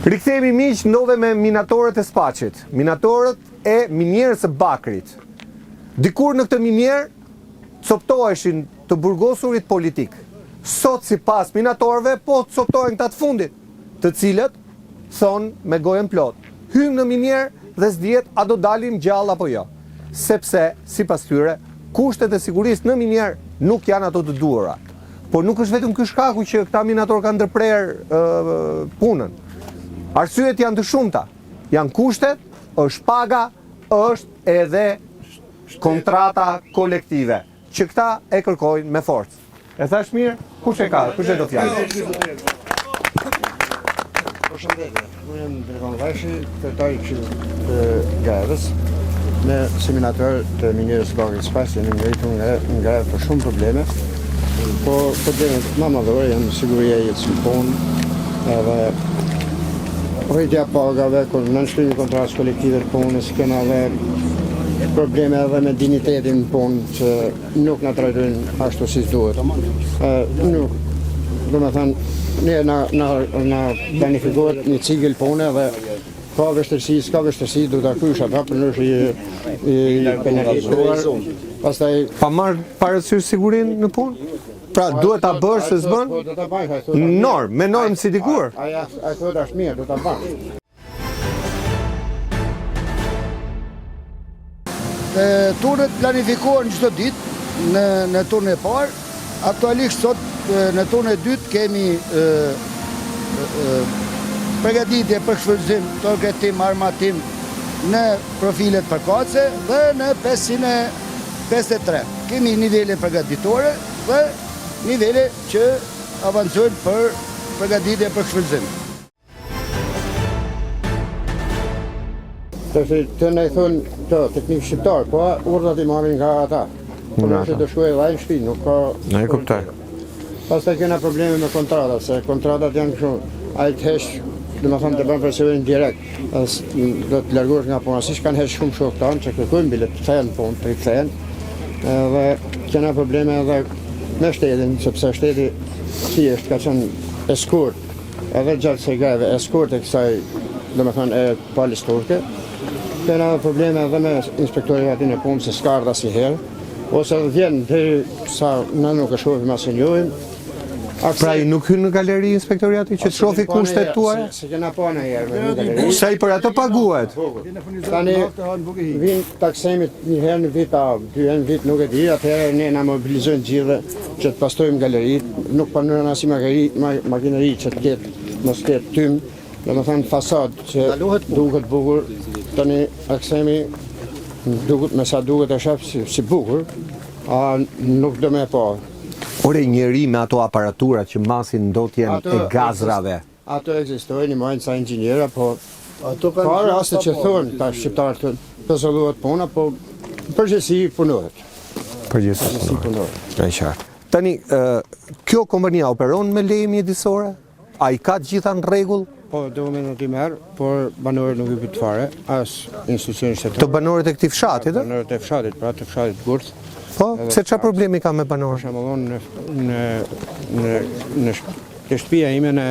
Rikthehemi miq, ndodhe me minatorët e Spaqit, minatorët e minjerës së Bakrit. Dikur në këtë minjer coptoheshin të burgosurit politik. Sot sipas minatorëve po coptohen këta të fundit, të cilët thonë me gojën plot, hymë në minjer dhe s'dihet a do dalim gjallë apo jo. Sepse sipas tyre kushtet e sigurisë në minjer nuk janë ato të duhura. Por nuk është vetëm ky shkaku që këta minatorë kanë ndërprer punën. Arsyet janë të shumta. Janë kushtet, është paga, është edhe kontrata kolektive, që këta e kërkojnë me forcë. E thash mirë, kush e ka? Kush e do fjalë? Përshëndetje. Unë jam Dirkon Vashi, kryetari i Këshillit të Garës, me seminator të minjerës së Bakrit Spaqi, jemi ngritur nga për shumë probleme. Po problemet më madhore janë siguria e jetës në punë, edhe rritja pagave, nënshkrimi kontratës kolektive të punës, kena edhe probleme edhe me dignitetin në punë që nuk na trajtojnë ashtu si duhet. Nuk, do me thënë, ne na planifikohet një cikël pune dhe ka vështirësi, s'ka vështirësi, do ta krysh ata për nëse i penalizuar. Pastaj Pa marrë parasysh sigurinë në punë? Pra duhet ta bësh se s'bën? Do ta bëj, Me normë si dikur. Aja thotë është mirë, do ta bëj. Turnet planifikohen çdo ditë në turnin e parë. Aktualisht sot në turnin e dytë kemi përgatitje për shfrytëzim, targetim, armatim në profilet përkatëse dhe në 553. Kemi nivele përgatitore dhe nivele që avancojnë për përgatitje për shfrytëzim. Të ne thonë të teknikë shqiptar, po urdhat i marrin nga ata. Po nëse të shkojë edhe në shtëpi, nuk ka. Ne e kuptoj. Pastaj kena probleme me kontratat, se kontratat janë kështu, ai të hesh, domethënë të bën presionin direkt, do të largohesh nga puna, siç kanë hesh shumë shokë tanë që kërkojnë bilet të kthehen punë, të rikthehen. Dhe kena probleme edhe me shtetin, sepse shteti thjesht ka qenë eskort, edhe gjatë se greve, eskort e kësaj, domethënë e palës turke. Kena probleme edhe me inspektoriatin e punë, se s'ka ardha asnjëherë, ose vjen deri sa na nuk e shohim as e njohim. Pra i nuk hyn në galeri inspektoriati që të shofi kushtet tuaja? Se kena pa ndonjëherë në galeri. Sa i për ato paguhet? Tani vin taksimit një herë në vit, 2 herë në vit, nuk e di, atëherë ne na mobilizojnë gjithë që të pastojmë galeritë, nuk punojnë as makineri që të ketë mos ketë tym, domethënë fasadë që duket bukur. Tani taksimi duket me sa duket e shef si bukur, a nuk do më pa. Ore njeri me ato aparaturat që masin ndotjen e gazrave. Ato ekzistojnë, i marrin sa inxhiniera, po ka raste që thonë ta shqiptarët të zolluat puna, po përgjithësi punohet. Përgjithësi punohet. E qartë. Tani, kjo kompania operon me leje mjedisore? A i ka të gjitha në rregull? Po, dokumentet i merr, por banorët nuk i pyet fare, as institucioni shtetor. Të banorët e këtij fshati, ë? Banorët e fshatit, pra të fshatit Gurth. Po, pse çfarë problemi ka me banorët? Për shembull, në shtëpia ime në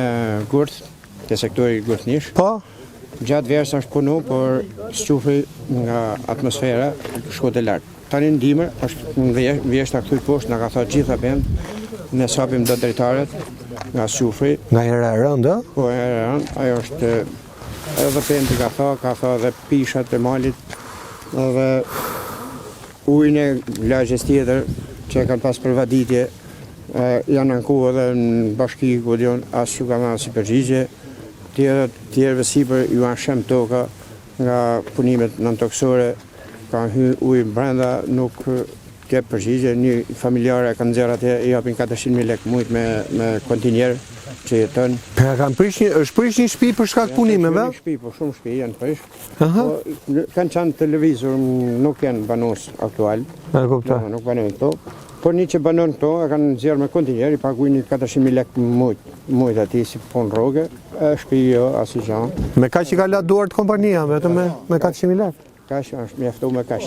Gurth, te sektori Gurthnish. Po, gjatë verës është punu, por squfi nga atmosfera shkote lart. Tani në dimër është vjesht ta kthy poshtë, na ka thënë gjitha bend, ne sapim do drejtarët nga squfi. Nga era e rëndë, ë? Po, era e rëndë, ajo është edhe pendi ka thënë edhe pishat e malit, edhe ujnë e lagjes tjetër që kanë pas përvaditje janë anku edhe në bashki ku dion as ju ka marrë si përgjigje, tjerëve sipër ju janë shem toka nga punimet nëntoksore, kanë hyrë ujë brenda, nuk ke përgjigje, një familjare kanë nxjerrë atje, i japin 400.000 lekë muajt me kontinjer që jeton. Pra kanë është prish një shtëpi për shkak punimeve? Një shtëpi, po shumë shtëpi janë prish. Po kanë qenë televizor, nuk janë banos aktual. E kuptoj. Nuk banojnë këto. Por një që banon këto, e kanë nxjerrë me kontinjer, i paguajnë 400.000 lekë muajt atij si punë rroge, shtëpi jo asgjë. Me kaq i ka la duart kompania vetëm me 400.000 lekë. Kaq është mjaftu me kaq.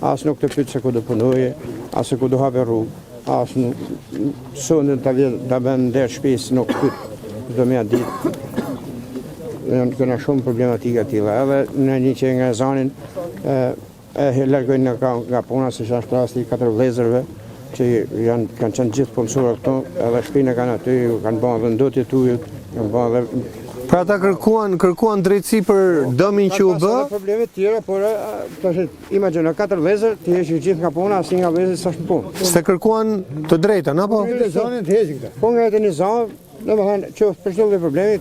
As nuk të pyet se ku do punoje, as se ku do hape rrugë. As sonën ta bën der shtëpisë nuk pyet. Do më ditë. këna shumë problematika tilla. Edhe në një që nga zanin e largojnë nga puna, se është rasti 4 vëllezërve që kanë qenë gjithë punësorë këtu, edhe shpinë kanë aty, kanë bërë vendotje tujut, kanë bërë edhe. Pra ata kërkuan drejtësi për dëmin që u bë. Ka probleme të tjera, por imagjino 4 vëllezër, ti heqë gjithë nga puna, asnjë nga vëllezërit s'është në punë. Se kërkuan të drejtën, apo? Po nga e të një zonë, domethënë që për çdo lloj problemi